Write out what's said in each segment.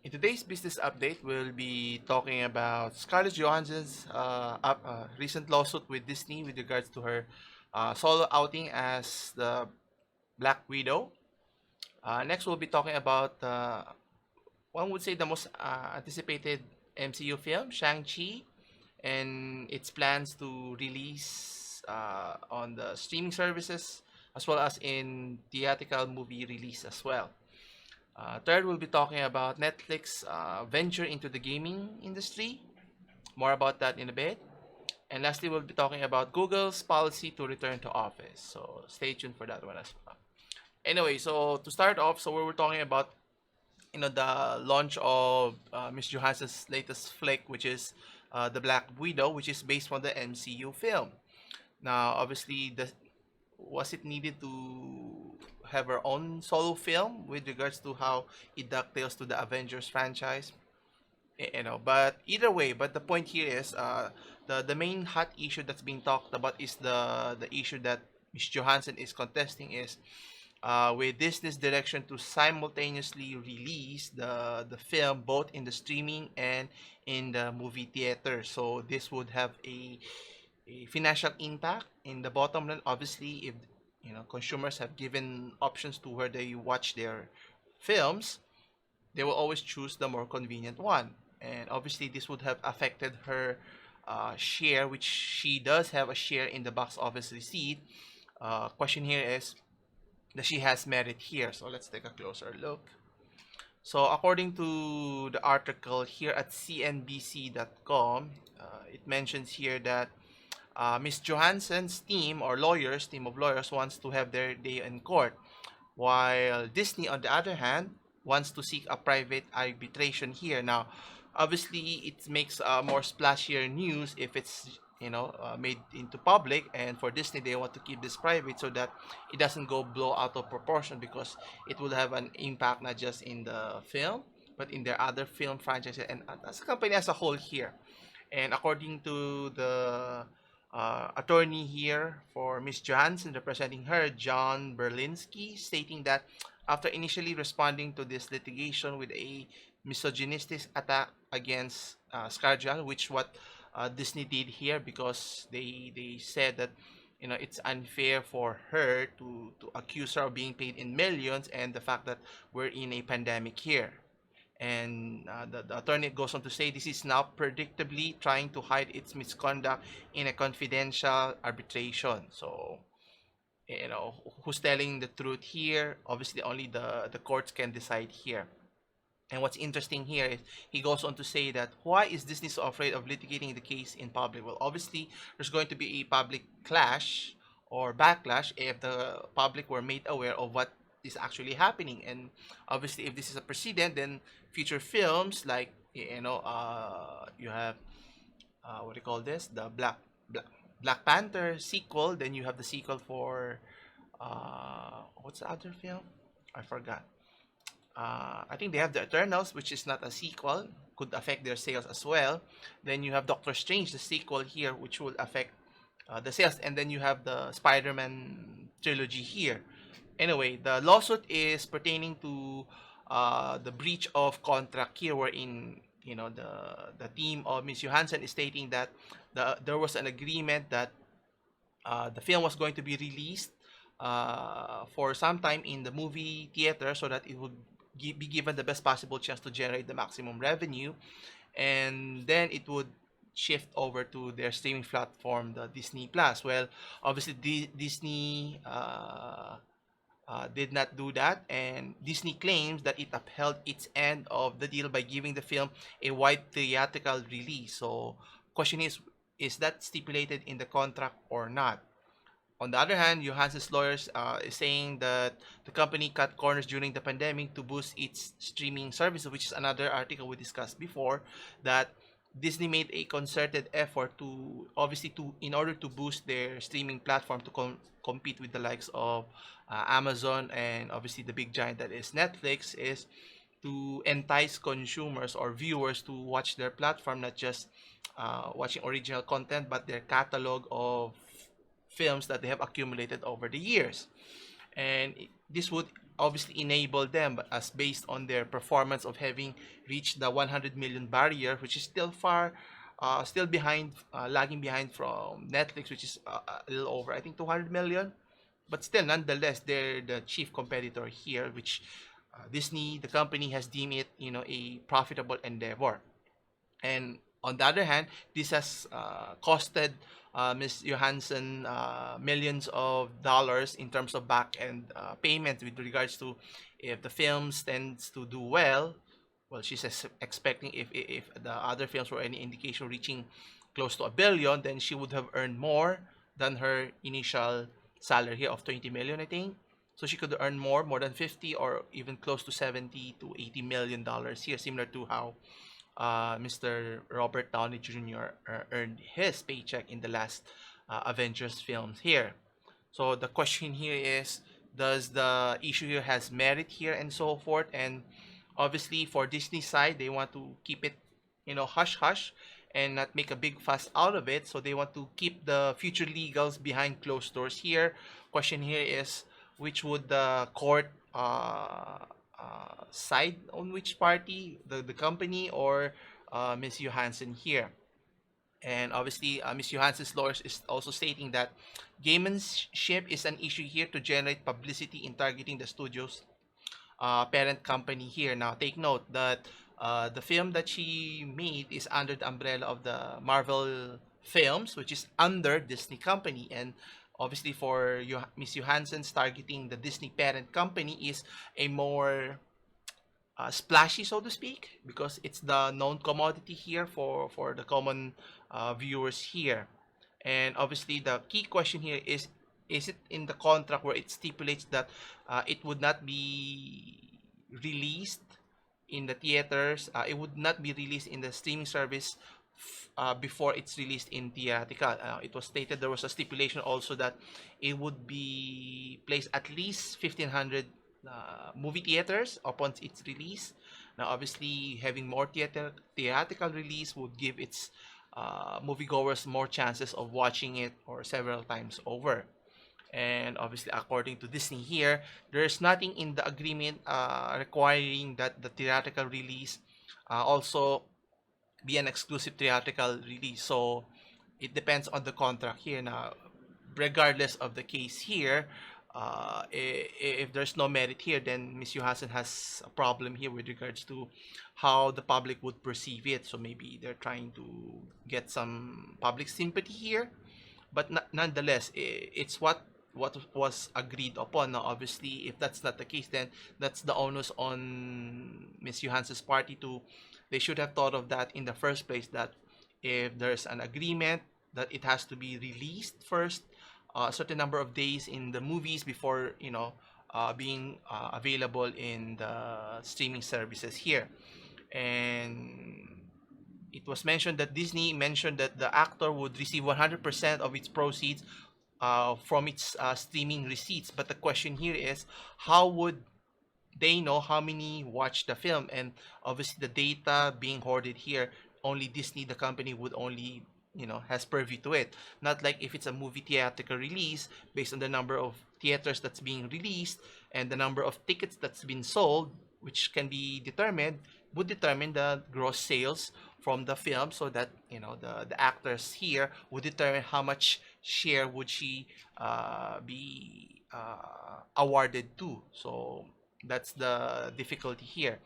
In today's business update, we'll be talking about Scarlett Johansson's recent lawsuit with Disney with regards to her solo outing as the Black Widow. Next, we'll be talking about one would say the most anticipated MCU film, Shang-Chi, and its plans to release on the streaming services as well as in theatrical movie release as well. Third, we'll be talking about Netflix venture into the gaming industry. More about that in a bit. And lastly, we'll be talking about Google's policy to return to office. So stay tuned for that one as well. Anyway, so to start off, so we were talking about the launch of Miss Johansson's latest flick, which is the Black Widow, which is based on the MCU film. Now, obviously, was it needed to have her own solo film with regards to how it dovetails to the Avengers franchise? But either way, but the point here is the main hot issue that's being talked about is the issue that Miss Johansson is contesting is with Disney's direction to simultaneously release the film both in the streaming and in the movie theater. So this would have a financial impact in the bottom line. Obviously, if consumers have given options to where they watch their films, they will always choose the more convenient one. And obviously, this would have affected her share, which she does have a share in the box office receipt. Question here is that she has merit here. So let's take a closer look. So according to the article here at cnbc.com, it mentions here that Miss Johansson's team of lawyers wants to have their day in court, while Disney, on the other hand, wants to seek a private arbitration here. Now, obviously, it makes more splashier news if it's made into public, and for Disney, they want to keep this private so that it doesn't go blow out of proportion because it will have an impact not just in the film but in their other film franchises and as a company as a whole here. And according to the attorney here for Miss Johansson representing her, John Berlinski, stating that after initially responding to this litigation with a misogynistic attack against Scarlett Johansson, which what Disney did here because they said that it's unfair for her to accuse her of being paid in millions and the fact that we're in a pandemic here. And the attorney goes on to say this is now predictably trying to hide its misconduct in a confidential arbitration. So, who's telling the truth here? Obviously, only the courts can decide here. And what's interesting here is he goes on to say that why is Disney so afraid of litigating the case in public? Well, obviously, there's going to be a public clash or backlash if the public were made aware of what is actually happening. And obviously, if this is a precedent, then future films like you have what do you call this, the Black Panther sequel. Then you have the sequel for what's the other film? I forgot. I think they have the Eternals, which is not a sequel, could affect their sales as well. Then you have Doctor Strange, the sequel here, which will affect the sales, and then you have the Spider-Man trilogy here. Anyway, the lawsuit is pertaining to the breach of contract here, wherein the team of Miss Johansson is stating that there was an agreement that the film was going to be released for some time in the movie theater so that it would be given the best possible chance to generate the maximum revenue, and then it would shift over to their streaming platform, the Disney Plus. Well, obviously, Disney did not do that, and Disney claims that it upheld its end of the deal by giving the film a wide theatrical release. So, question is that stipulated in the contract or not? On the other hand, Johansson's lawyers is saying that the company cut corners during the pandemic to boost its streaming services, which is another article we discussed before, that Disney made a concerted effort to obviously to in order to boost their streaming platform to compete with the likes of Amazon and obviously the big giant that is Netflix, is to entice consumers or viewers to watch their platform, not just watching original content, but their catalog of films that they have accumulated over the years. And this would obviously enable them as based on their performance of having reached the 100 million barrier, which is still far, still behind, lagging behind from Netflix, which is a little over, I think, 200 million. But still, nonetheless, they're the chief competitor here, which Disney, the company, has deemed it, a profitable endeavor. And on the other hand, this has costed Ms. Johansson millions of dollars in terms of back end payments with regards to if the films tends to do well. Well, she's expecting if the other films were any indication reaching close to a billion, then she would have earned more than her initial salary here of 20 million, I think. So she could earn more than 50 or even close to 70 to 80 million dollars here, similar to how Mr. Robert Downey Jr. Earned his paycheck in the last Avengers films here. So the question here is, does the issue here has merit here and so forth? And obviously for Disney side, they want to keep it, hush hush and not make a big fuss out of it. So they want to keep the future legals behind closed doors here. Question here is, which would the court side on which party, the company or Ms. Johansson here? And obviously, Ms. Johansson's lawyers is also stating that gamesmanship is an issue here to generate publicity in targeting the studio's parent company here. Now, take note that the film that she made is under the umbrella of the Marvel films, which is under Disney company. And obviously, for Miss Johansson's targeting the Disney parent company is a more splashy, so to speak, because it's the known commodity here for the common viewers here. And obviously, the key question here is it in the contract where it stipulates that it would not be released in the theaters, it would not be released in the streaming service before it's released in theatrical. It was stated there was a stipulation also that it would be placed at least 1,500 movie theaters upon its release. Now, obviously, having more theatrical release would give its moviegoers more chances of watching it or several times over. And obviously, according to Disney here, there's nothing in the agreement requiring that the theatrical release also be an exclusive theatrical release. So it depends on the contract here. Now, regardless of the case here, if there's no merit here, then Miss Johansson has a problem here with regards to how the public would perceive it. So maybe they're trying to get some public sympathy here, but nonetheless, it's what was agreed upon. Now, obviously, if that's not the case, then that's the onus on Miss Johansson's party to. They should have thought of that in the first place. That if there's an agreement that it has to be released first, a certain number of days in the movies before being available in the streaming services here. And it was mentioned that Disney mentioned that the actor would receive 100% of its proceeds from its streaming receipts. But the question here is, how would they know how many watch the film? And obviously, the data being hoarded here, only Disney, the company, would only has purview to it. Not like if it's a movie theatrical release based on the number of theaters that's being released and the number of tickets that's been sold, which can be determined, would determine the gross sales from the film, so that the actors here would determine how much share would she be awarded to. So that's the difficulty here.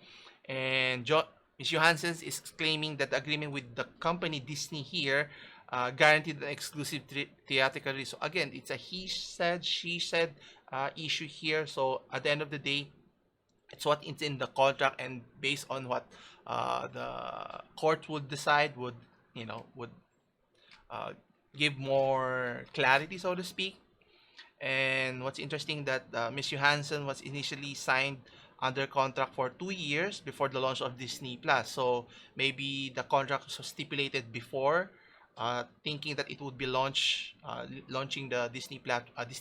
And Ms. Johansson is claiming that the agreement with the company Disney here guaranteed an exclusive theatrical release. So again, it's a he said, she said issue here. So at the end of the day, it's what it's in the contract, and based on what the court would decide, would uh, give more clarity, so to speak. And what's interesting that Miss Johansson was initially signed under contract for 2 years before the launch of Disney Plus. So maybe the contract was stipulated before, thinking that it would be launching the Disney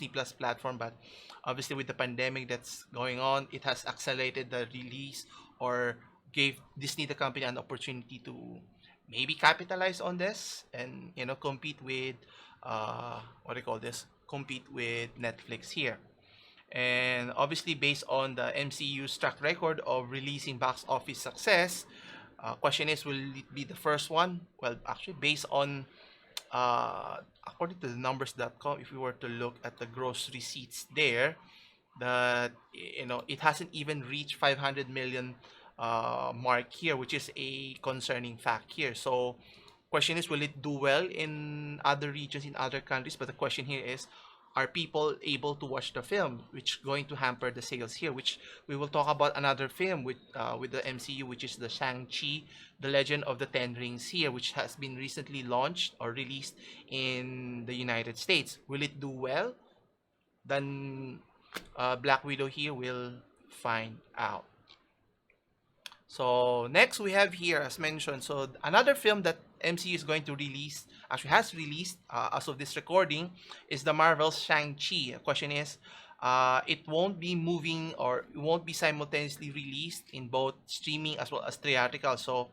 Plus platform. But obviously, with the pandemic that's going on, it has accelerated the release, or gave Disney, the company, an opportunity to maybe capitalize on this and compete with what do you call this? Compete with Netflix here. And obviously, based on the MCU's track record of releasing box office success, question is, will it be the first one? Well, actually, based on according to the numbers.com, if we were to look at the gross receipts there, that it hasn't even reached 500 million mark here, which is a concerning fact here. So question is, will it do well in other regions, in other countries? But the question here is, are people able to watch the film, which going to hamper the sales here? Which we will talk about another film with the MCU, which is the Shang-Chi, the Legend of the Ten Rings here, which has been recently launched or released in the United States. Will it do well? Then Black Widow here will find out. So next we have here, as mentioned, so another film that MCU is going to release, actually has released as of this recording, is the Marvel's Shang-Chi. The question is, it won't be moving or it won't be simultaneously released in both streaming as well as theatrical. So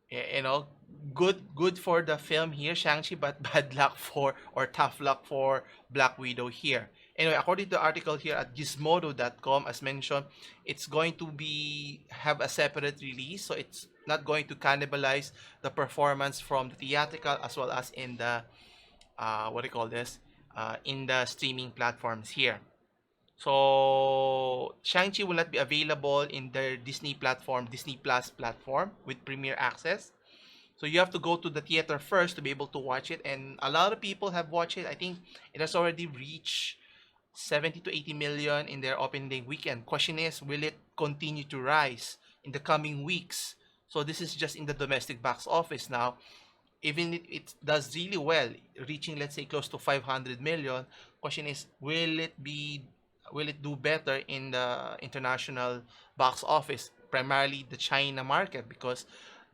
you know, good for the film here, Shang-Chi, but bad luck for, or tough luck for, Black Widow here. Anyway, according to the article here at gizmodo.com, as mentioned, it's going to be have a separate release, so it's not going to cannibalize the performance from the theatrical as well as in the what do you call this, in the streaming platforms here. So Shang-Chi will not be available in their Disney platform, Disney Plus platform with Premier Access. So you have to go to the theater first to be able to watch it, and a lot of people have watched it. I think it has already reached 70 to 80 million in their opening day weekend. Question is, will it continue to rise in the coming weeks? So this is just in the domestic box office now. Even if it does really well, reaching, let's say, close to 500 million, question is, will it do better in the international box office, primarily the China market? Because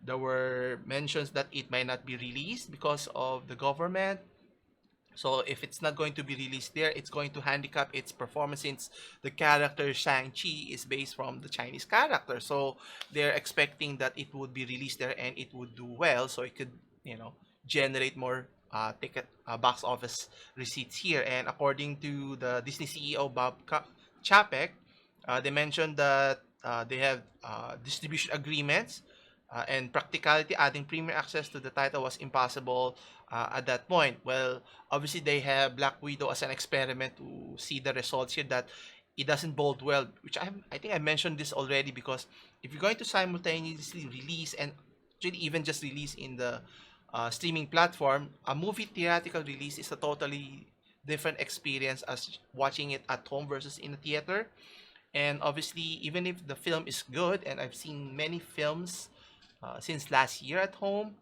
there were mentions that it might not be released because of the government. So if it's not going to be released there, it's going to handicap its performance, since the character Shang-Chi is based from the Chinese character. So they're expecting that it would be released there and it would do well, so it could, generate more ticket box office receipts here. And according to the Disney CEO Chapek, they mentioned that they have distribution agreements, and practicality, adding premium access to the title was impossible at that point. Well, obviously they have Black Widow as an experiment to see the results here, that it doesn't bode well, which I think I mentioned this already, because if you're going to simultaneously release and actually even just release in the streaming platform, a movie theatrical release is a totally different experience as watching it at home versus in a theater. And obviously, even if the film is good, and I've seen many films since last year at home,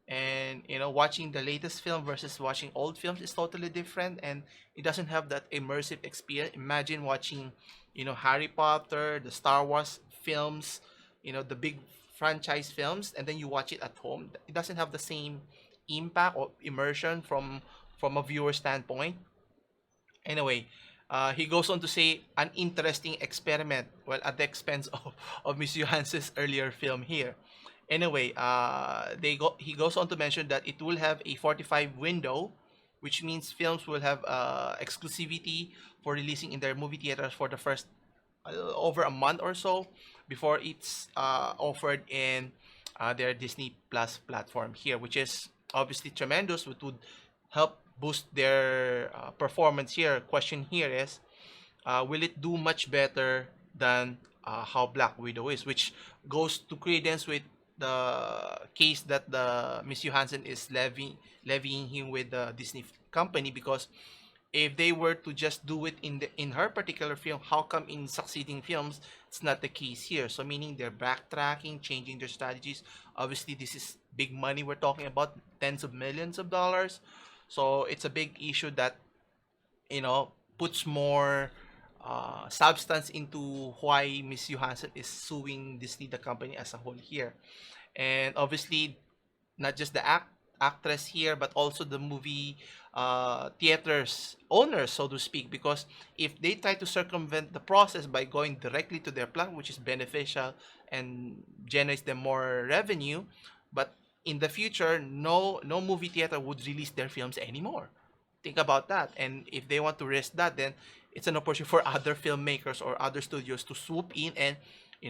and watching the latest film versus watching old films is totally different, and it doesn't have that immersive experience. Imagine watching Harry Potter, the Star Wars films, the big franchise films, and then you watch it at home. It doesn't have the same impact or immersion from a viewer standpoint. Anyway, he goes on to say, an interesting experiment, well, at the expense of Miss Johansson's earlier film here. Anyway, he goes on to mention that it will have a 45 window, which means films will have exclusivity for releasing in their movie theaters for the first over a month or so before it's offered in their Disney Plus platform here, which is obviously tremendous, which would help boost their performance here. Question here is, will it do much better than how Black Widow is, which goes to credence with the case that the Miss Johansson is levying him with the Disney company, because if they were to just do it in her particular film, how come in succeeding films it's not the case here? So meaning they're backtracking, changing their strategies. Obviously, this is big money we're talking about, tens of millions of dollars. So it's a big issue that puts more substance into why Miss Johansson is suing Disney, the company as a whole here. And obviously, not just the actress here, but also the movie theaters owners, so to speak, because if they try to circumvent the process by going directly to their plan, which is beneficial and generates them more revenue, but in the future, no movie theater would release their films anymore. Think about that. And if they want to risk that, then it's an opportunity for other filmmakers or other studios to swoop in and,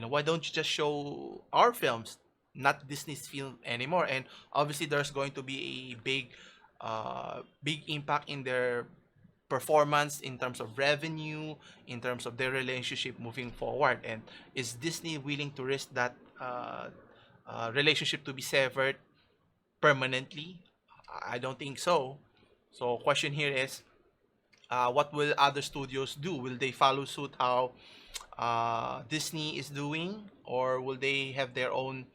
why don't you just show our films, not Disney's film anymore? And obviously, there's going to be a big impact in their performance in terms of revenue, in terms of their relationship moving forward. And is Disney willing to risk that relationship to be severed permanently? I don't think so. So, question here is, what will other studios do? Will they follow suit how Disney is doing, or will they have their own,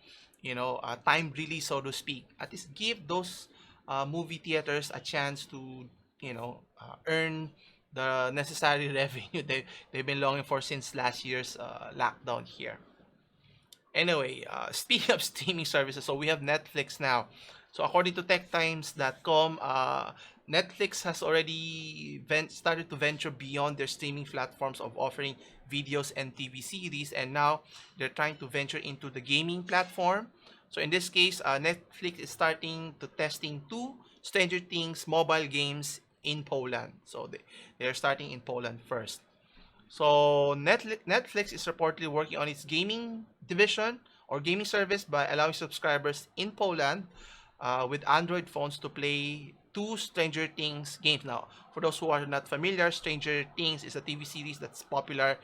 time release, so to speak? At least give those movie theaters a chance to, earn the necessary revenue they've been longing for since last year's lockdown here. Anyway, speaking of streaming services, so we have Netflix now. So according to techtimes.com, Netflix has already started to venture beyond their streaming platforms of offering videos and TV series, and now they're trying to venture into the gaming platform. So in this case, Netflix is starting to testing two Stranger Things mobile games in Poland. So they're starting in Poland first. So Netflix is reportedly working on its gaming division or gaming service by allowing subscribers in Poland with Android phones to play two Stranger Things games. Now, for those who are not familiar, Stranger Things is a TV series that's popular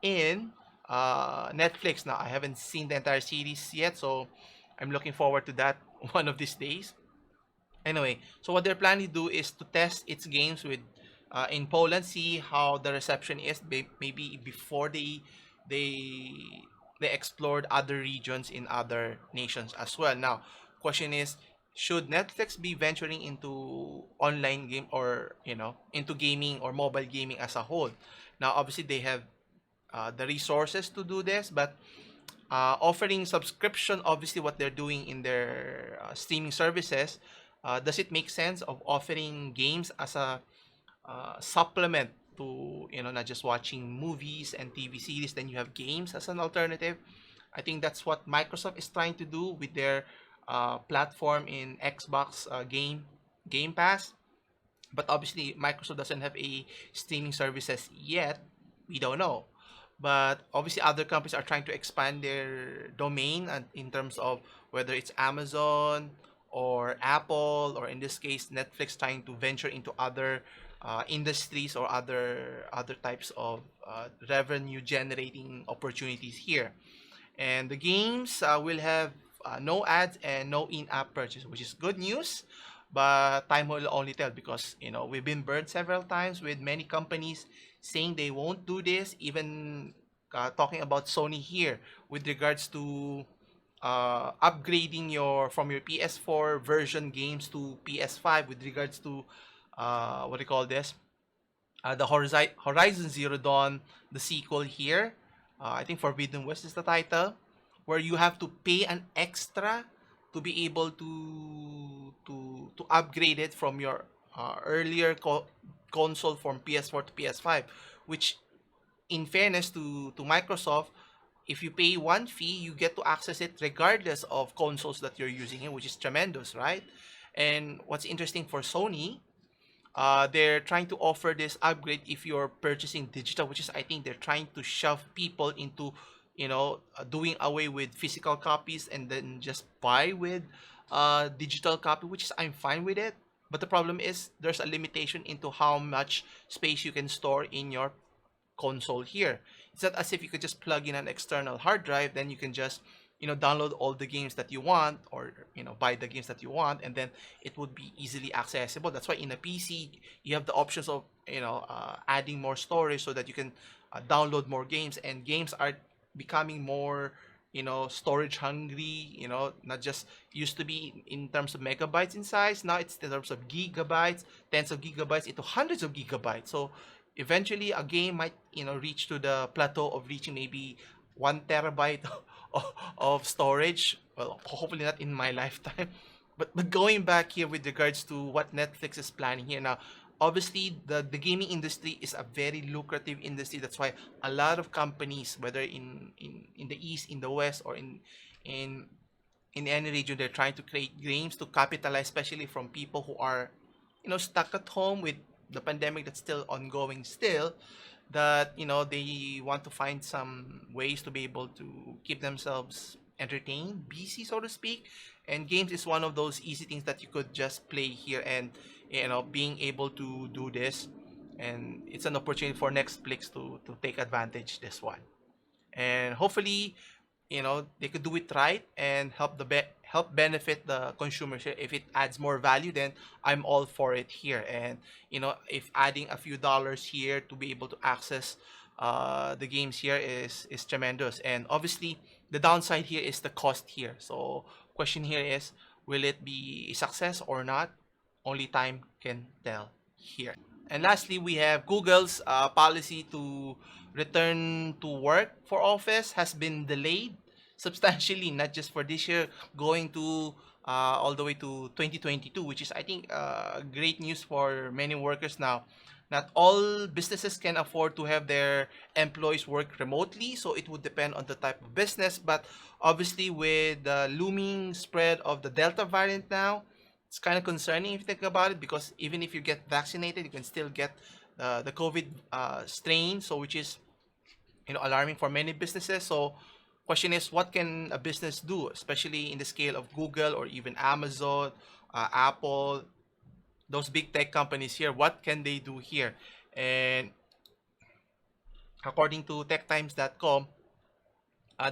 in Netflix. Now, I haven't seen the entire series yet, so I'm looking forward to that one of these days. Anyway, so what they're planning to do is to test its games with in Poland, see how the reception is. Maybe before they they explored other regions in other nations as well. Now, question is, should Netflix be venturing into online game, or into gaming or mobile gaming as a whole? Now, obviously they have the resources to do this, but offering subscription, obviously what they're doing in their streaming services, does it make sense of offering games as a supplement to, not just watching movies and TV series, then you have games as an alternative? I think that's what Microsoft is trying to do with their platform in Xbox Game Pass. But obviously Microsoft doesn't have a streaming services yet. We don't know, but obviously other companies are trying to expand their domain, and in terms of whether it's Amazon or Apple, or in this case Netflix, trying to venture into other industries or other types of revenue generating opportunities here. And the games will have no ads and no in-app purchase, which is good news. But time will only tell, because we've been burned several times with many companies saying they won't do this. Even talking about Sony here with regards to upgrading your from your PS4 version games to PS5 with regards to what do you call this? The Horizon Zero Dawn, the sequel here. I think Forbidden West is the title, where you have to pay an extra to be able to upgrade it from your earlier console from PS4 to PS5, which, in fairness to Microsoft, if you pay one fee, you get to access it regardless of consoles that you're using, which is tremendous, right? And what's interesting for Sony, they're trying to offer this upgrade if you're purchasing digital, which is, I think they're trying to shove people into, doing away with physical copies and then just buy with digital copy, which is, I'm fine with it. But the problem is there's a limitation into how much space you can store in your console here. It's not as if you could just plug in an external hard drive, then you can just download all the games that you want, or buy the games that you want, and then it would be easily accessible. That's why in a PC you have the options of adding more storage so that you can download more games, and games are becoming more storage hungry. Not just used to be in terms of megabytes in size, now it's in terms of gigabytes, tens of gigabytes into hundreds of gigabytes. So eventually a game might reach to the plateau of reaching maybe 1 terabyte of storage. Well, hopefully not in my lifetime. But going back here with regards to what Netflix is planning here now, obviously the gaming industry is a very lucrative industry. That's why a lot of companies, whether in the east, in the west, or in in any region, they're trying to create games to capitalize, especially from people who are stuck at home with the pandemic that's still ongoing still, that they want to find some ways to be able to keep themselves entertained, busy, so to speak. And games is one of those easy things that you could just play here, and being able to do this, and it's an opportunity for Netflix to take advantage this one, and hopefully they could do it right and help benefit the consumers here. If it adds more value, then I'm all for it here. And if adding a few dollars here to be able to access the games here is tremendous. And obviously the downside here is the cost here. So question here is, will it be a success or not? Only time can tell here. And lastly, we have Google's policy to return to work for office has been delayed substantially, not just for this year, going to all the way to 2022, which is, I think, great news for many workers now. Not all businesses can afford to have their employees work remotely, so it would depend on the type of business. But obviously, with the looming spread of the Delta variant now, it's kind of concerning if you think about it, because even if you get vaccinated, you can still get the COVID strain, so which is alarming for many businesses. So question is, what can a business do, especially in the scale of Google or even Amazon, Apple, those big tech companies here? What can they do here? And according to techtimes.com,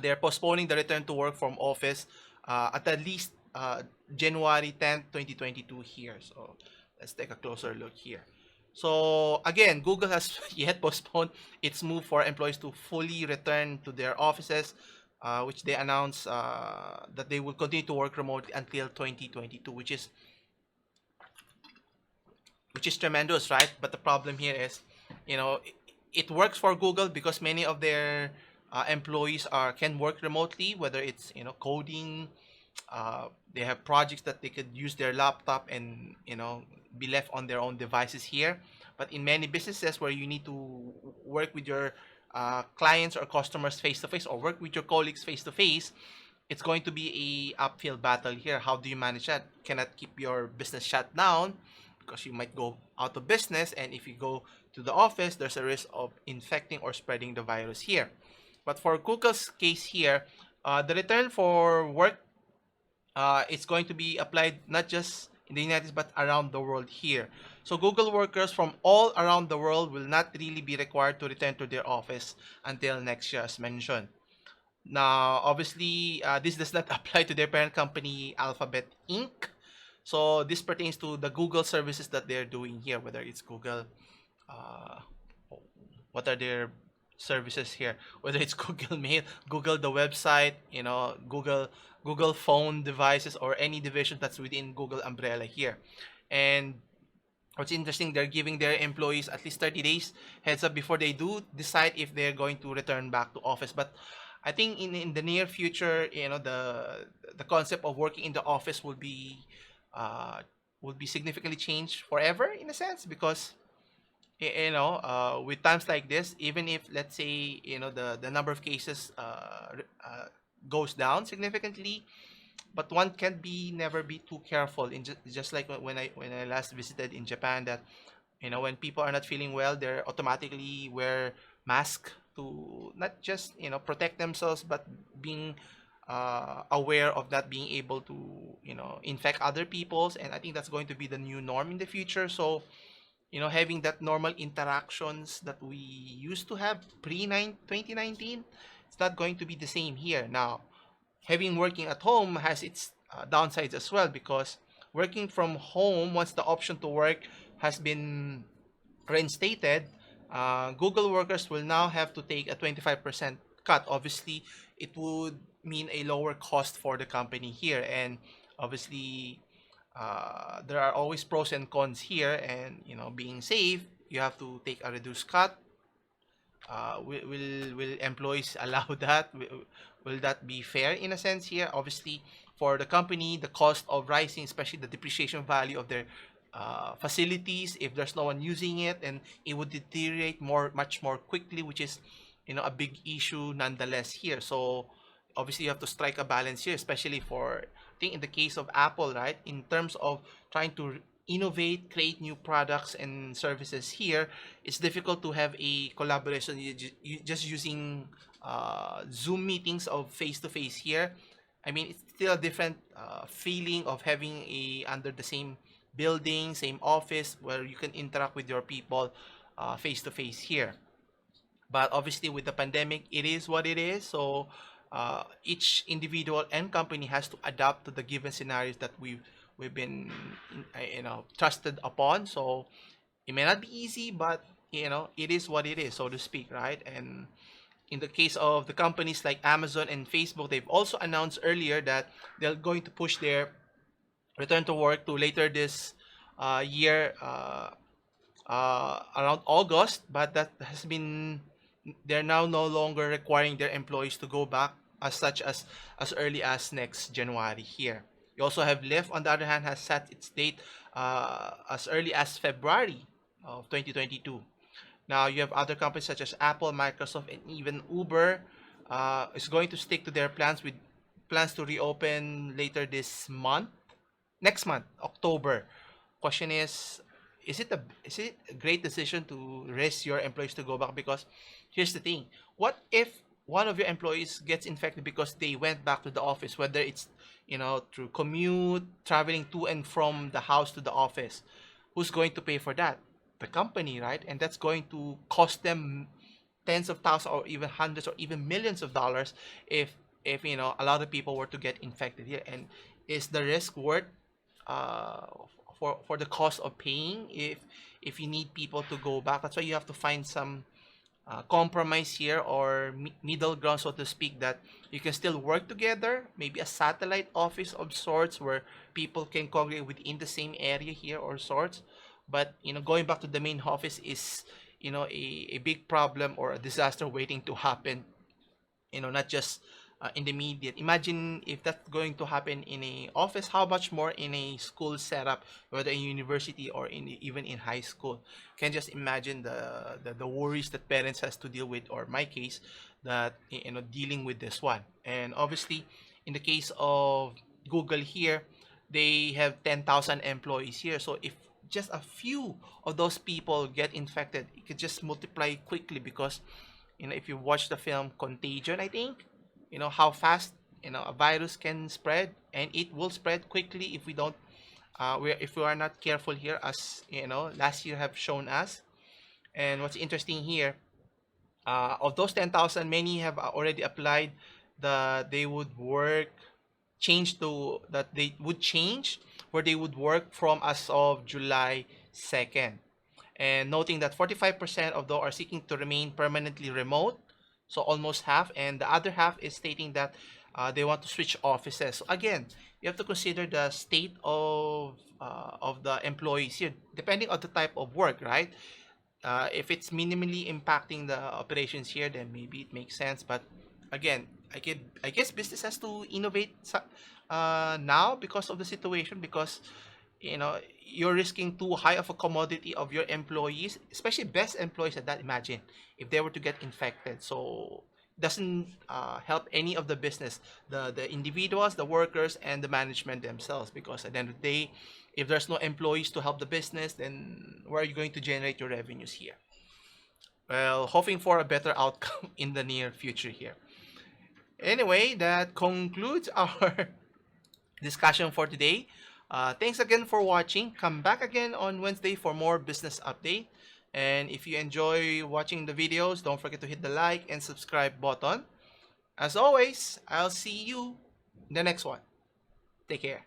they're postponing the return to work from office at least January 10th, 2022 here. So let's take a closer look here. So again, Google has yet postponed its move for employees to fully return to their offices, which they announced that they will continue to work remotely until 2022, which is tremendous, right? But the problem here is, it works for Google because many of their employees can work remotely, whether it's coding. They have projects that they could use their laptop and be left on their own devices here. But in many businesses where you need to work with your clients or customers face to face, or work with your colleagues face to face, it's going to be a uphill battle here. How do you manage that? Cannot keep your business shut down because you might go out of business, and if you go to the office, there's a risk of infecting or spreading the virus here. But for Google's case here, the return for work, it's going to be applied not just in the United States but around the world here. So Google workers from all around the world will not really be required to return to their office until next year, as mentioned. Now, obviously, this does not apply to their parent company, Alphabet Inc. So this pertains to the Google services that they're doing here, whether it's Google, uh, what are their services here, whether it's Google Mail, Google the website, Google phone devices, or any division that's within Google umbrella here. And what's interesting, they're giving their employees at least 30 days heads up before they do decide if they're going to return back to office. But I think in the near future, the concept of working in the office will be significantly changed forever, in a sense, because with times like this, even if, let's say, the number of cases goes down significantly, but one can never be too careful. Just like when I last visited in Japan, that when people are not feeling well, they automatically wear mask to not just protect themselves, but being aware of not being able to infect other people's. And I think that's going to be the new norm in the future. So having that normal interactions that we used to have pre 2019, it's not going to be the same here. Now, having working at home has its downsides as well, because working from home, once the option to work has been reinstated, Google workers will now have to take a 25% cut. Obviously, it would mean a lower cost for the company here, and obviously, there are always pros and cons here. And being safe, you have to take a reduced cut. Will employees allow that? Will that be fair in a sense here? Obviously, for the company, the cost of rising, especially the depreciation value of their facilities, if there's no one using it, and it would deteriorate much more quickly, which is a big issue nonetheless here. So obviously you have to strike a balance here, especially for, I think, in the case of Apple, right, in terms of trying to innovate, create new products and services here, it's difficult to have a collaboration. You just using Zoom meetings of face to face here. I mean, it's still a different feeling of having a under the same building, same office where you can interact with your people face to face here. But obviously, with the pandemic, it is what it is. So each individual and company has to adapt to the given scenarios that we've been trusted upon. So it may not be easy, but it is what it is, so to speak, right? And in the case of the companies like Amazon and Facebook, they've also announced earlier that they're going to push their return to work to later this year, around August, but that has been they're now no longer requiring their employees to go back as such as early as next January here. You also have Lyft, on the other hand, has set its date as early as February of 2022. Now you have other companies such as Apple, Microsoft, and even Uber is going to stick to their plans with plans to reopen later this month, next month, October. Question is it a great decision to risk your employees to go back? Because here's the thing: what if one of your employees gets infected because they went back to the office, whether it's through commute, traveling to and from the house to the office? Who's going to pay for that? The company, right? And that's going to cost them tens of thousands or even hundreds or even millions of dollars if a lot of people were to get infected here. And is the risk worth uh, for the cost of paying if you need people to go back? That's why you have to find some compromise here, or middle ground, so to speak, that you can still work together, maybe a satellite office of sorts where people can congregate within the same area here or sorts. But going back to the main office is a big problem or a disaster waiting to happen, not just in the immediate. Imagine if that's going to happen in a office, how much more in a school setup, whether in university or even in high school. Can just imagine the worries that parents has to deal with, or my case, that dealing with this one. And obviously, in the case of Google here, they have 10,000 employees here. So if just a few of those people get infected, it could just multiply quickly. Because if you watch the film Contagion, I think, how fast a virus can spread, and it will spread quickly if we don't if we are not careful here, as last year have shown us. And what's interesting here, of those 10,000, many have already applied the they would work change to that they would change where they would work from as of July 2nd. And noting that 45% of those are seeking to remain permanently remote, so almost half, and the other half is stating that they want to switch offices. So again, you have to consider the state of the employees here, depending on the type of work, right? If it's minimally impacting the operations here, then maybe it makes sense. But again, I guess business has to innovate now because of the situation, because you're risking too high of a commodity of your employees, especially best employees at that. Imagine if they were to get infected. So doesn't help any of the business, the individuals, the workers, and the management themselves. Because at the end of the day, if there's no employees to help the business, then where are you going to generate your revenues here? Well, hoping for a better outcome in the near future here. Anyway, that concludes our discussion for today. Thanks again for watching. Come back again on Wednesday for more business update. And if you enjoy watching the videos, don't forget to hit the like and subscribe button. As always, I'll see you in the next one. Take care.